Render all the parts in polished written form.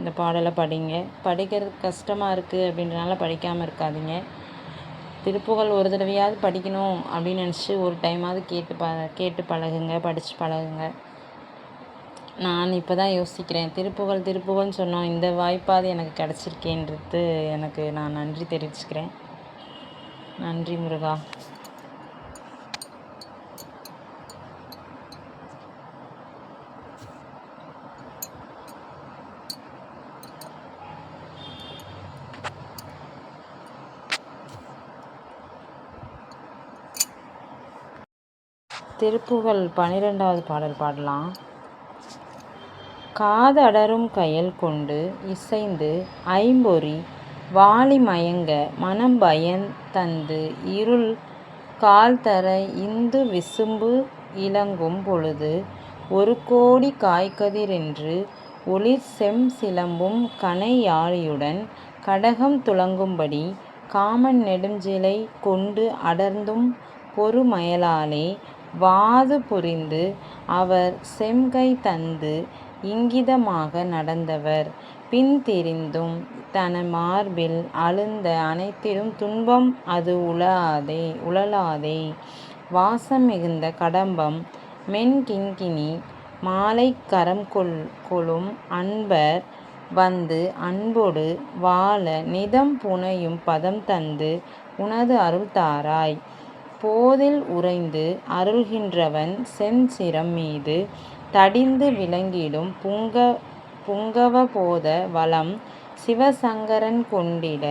இந்த பாடலை படிங்க. படிக்கிறதுக்கு கஷ்டமாக இருக்குது அப்படின்றனால படிக்காமல் இருக்காதீங்க. திருப்புகழ் ஒரு தடவையாவது படிக்கணும் அப்படின்னு நினச்சி ஒரு டைமாவது கேட்டு பழகுங்க, படித்து பழகுங்க. நான் இப்போ தான் யோசிக்கிறேன், திருப்புகழ்னு சொன்னோம், இந்த வாய்ப்பாவது எனக்கு கிடச்சிருக்கேன்றது எனக்கு நான் நன்றி தெரிவிச்சுக்கிறேன். நன்றி முருகா. திருப்புகழ் 12வது பாடல் பாடலாம். காதடரும் கயல் கொண்டு இசைந்து ஐம்பொறி வாளி மயங்க மனம் பயந்தந்து இருள் கால்தர இந்து விசும்பு இலங்கும் பொழுது ஒரு கோடி காய்கதிரென்று ஒளிர் சிலம்பும் கனை யாழியுடன் கடகம் துலங்கும்படி காமன் நெடுஞ்சிலை கொண்டு அடர்ந்தும் பொறுமயலாலே வாது புரிந்து அவர் செம்கை தந்து இங்கிதமாக நடந்தவர் பின்திரிந்தும் தன மார்பில் அழுந்த அனைத்திலும் துன்பம் அது உழலாதே வாசம் மிகுந்த கடம்பம் மென்கிங்கினி மாலை கரம் கொளும் அன்பர் வந்து அன்பொடு வாழ நிதம் புனையும் பதம் தந்து உனது அருள் தாராய். போதில் உறைந்து அருள்கின்றவன் செஞ்சிரம் மீது தடிந்து விளங்கிடும் புங்கவ போத வளம் சிவசங்கரன் கொண்டிட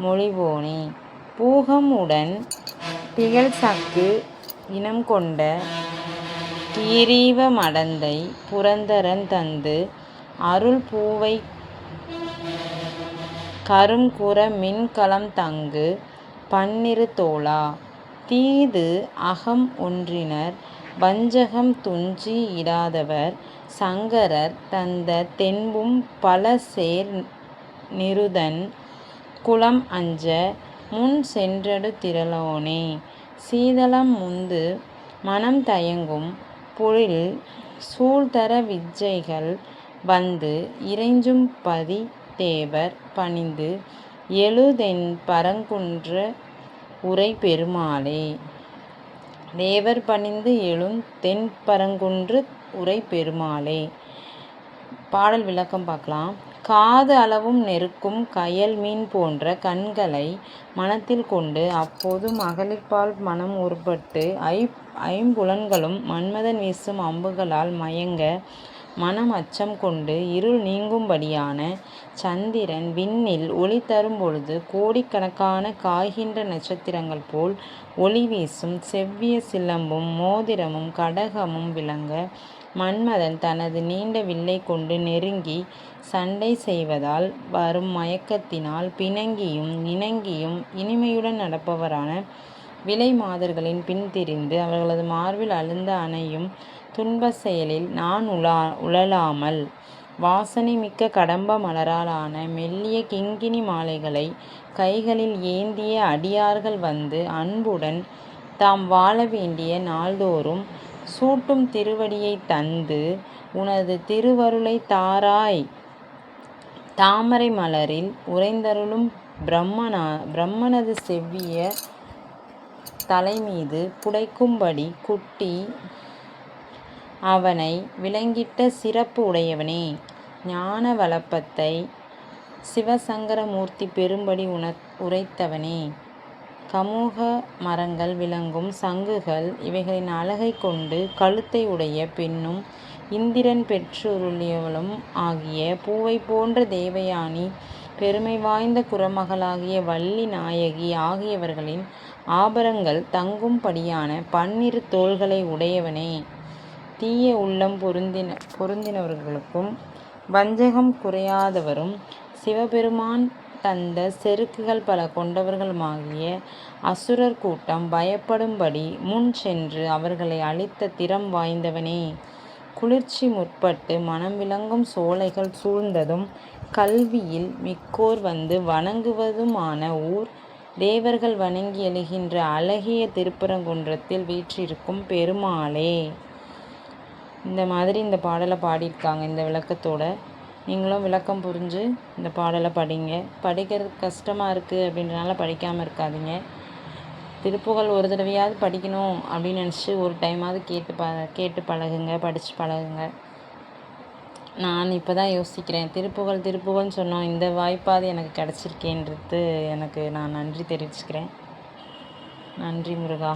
மொழிவோனே. பூகம் உடன் திகழ்சக்கு இனம் கொண்ட கீரீவ மடந்தை புரந்தரன் தந்து அருள் பூவை கரும்குற மின்கலம் தங்கு பன்னிரு தோளா. தீது அகம் ஒன்றினர் வஞ்சகம் துஞ்சி இடாதவர் சங்கரர் தந்த தென்பும் பலசேர் நிருதன் குலம் அஞ்ச முன் சென்றடு திரளோனே. சீதளம் முந்து மனம் தயங்கும் பொழில் சூழ்தர விஜ்ஜைகள் வந்து இறைஞ்சும் பதி தேவர் பணிந்து எழுதென் பரங்குன்ற உரை பெருமாளே. தேவர் பணிந்து எழும் தென் பரங்குன்று உரை பெருமாளே. பாடல் விளக்கம் பார்க்கலாம். காது அளவும் நெருக்கும் கயல் மீன் போன்ற கண்களை மனத்தில் கொண்டு அப்போது மகளிர்பால் மனம் ஒருபட்டு ஐம்புலன்களும் மன்மதன் வீசும் அம்புகளால் மயங்க மனம் அச்சம் கொண்டு இருள் நீங்கும்படியான சந்திரன் விண்ணில் ஒளி தரும் பொழுது கோடிக்கணக்கான காய்கின்ற நட்சத்திரங்கள் போல் ஒளி வீசும் செவ்விய சிலம்பும் மோதிரமும் கடகமும் விளங்க மன்மதன் தனது நீண்ட வில்லை கொண்டு நெருங்கி சண்டை செய்வதால் வரும் மயக்கத்தினால் பிணங்கியும் இணங்கியும் இனிமையுடன் நடப்பவரான விலை மாதர்களின் பின்திரிந்து அவர்களது மார்பில் அழுந்த அணையும் துன்ப செயலில் நான் உழலாமல் வாசனை மிக்க கடம்ப மலராலான மெல்லிய கிங்கினி மாலைகளை கைகளில் ஏந்திய அடியார்கள் வந்து அன்புடன் தாம் வாழ வேண்டிய நாள்தோறும் சூட்டும் திருவடியை தந்து உனது திருவருளை தாராய். தாமரை மலரில் உறைந்தருளும் பிரம்மனது செவ்விய தலைமீது புடைக்கும்படி குட்டி அவனை விளங்கிட்ட சிறப்பு உடையவனே. ஞான வளப்பத்தை சிவசங்கரமூர்த்தி பெரும்படி உரைத்தவனே. கமுக மரங்கள் விளங்கும் சங்குகள் இவைகளின் அழகை கொண்டு கழுத்தை உடைய பெண்ணும் இந்திரன் பெற்றுருளியவளும் ஆகிய பூவை போன்ற தேவயானி பெருமை வாய்ந்த குறமகளாகிய வள்ளி நாயகி ஆகியவர்களின் ஆபரங்கள் தங்கும்படியான பன்னிரு தோள்களை உடையவனே. தீய உள்ளம் பொருந்தினவர்களுக்கும் வஞ்சகம் குறையாதவரும் சிவபெருமான் தந்த செருக்குகள் பல கொண்டவர்களுமாகிய அசுரர் கூட்டம் பயப்படும்படி முன் சென்று அவர்களை அழித்த திறம் வாய்ந்தவனே. குளிர்ச்சி முற்பட்டு மனம் விளங்கும் சோலைகள் சூழ்ந்ததும் கல்வியில் மிக்கோர் வந்து வணங்குவதுமான ஊர் தேவர்கள் வணங்கி எழுகின்ற அழகிய திருப்பரங்குன்றத்தில் வீற்றிருக்கும் பெருமாளே. இந்த மாதிரி இந்த பாடலை பாடியிருக்காங்க இந்த விளக்கத்தோட. நீங்களும் விளக்கம் புரிஞ்சு இந்த பாடலை படிங்க. படிக்கிறதுக்கு கஷ்டமாக இருக்குது அப்படின்றனால படிக்காமல் இருக்காதீங்க. திருப்புகழ் ஒரு தடவையாவது படிக்கணும் அப்படின்னு நினச்சி ஒரு டைமாவது கேட்டு பழகுங்க, படித்து பழகுங்க. நான் இப்போ தான் யோசிக்கிறேன், திருப்புகழ்னு சொன்னோம், இந்த வாய்ப்பாவது எனக்கு கிடச்சிருக்கேன்றது எனக்கு நான் நன்றி தெரிவிச்சுக்கிறேன். நன்றி முருகா.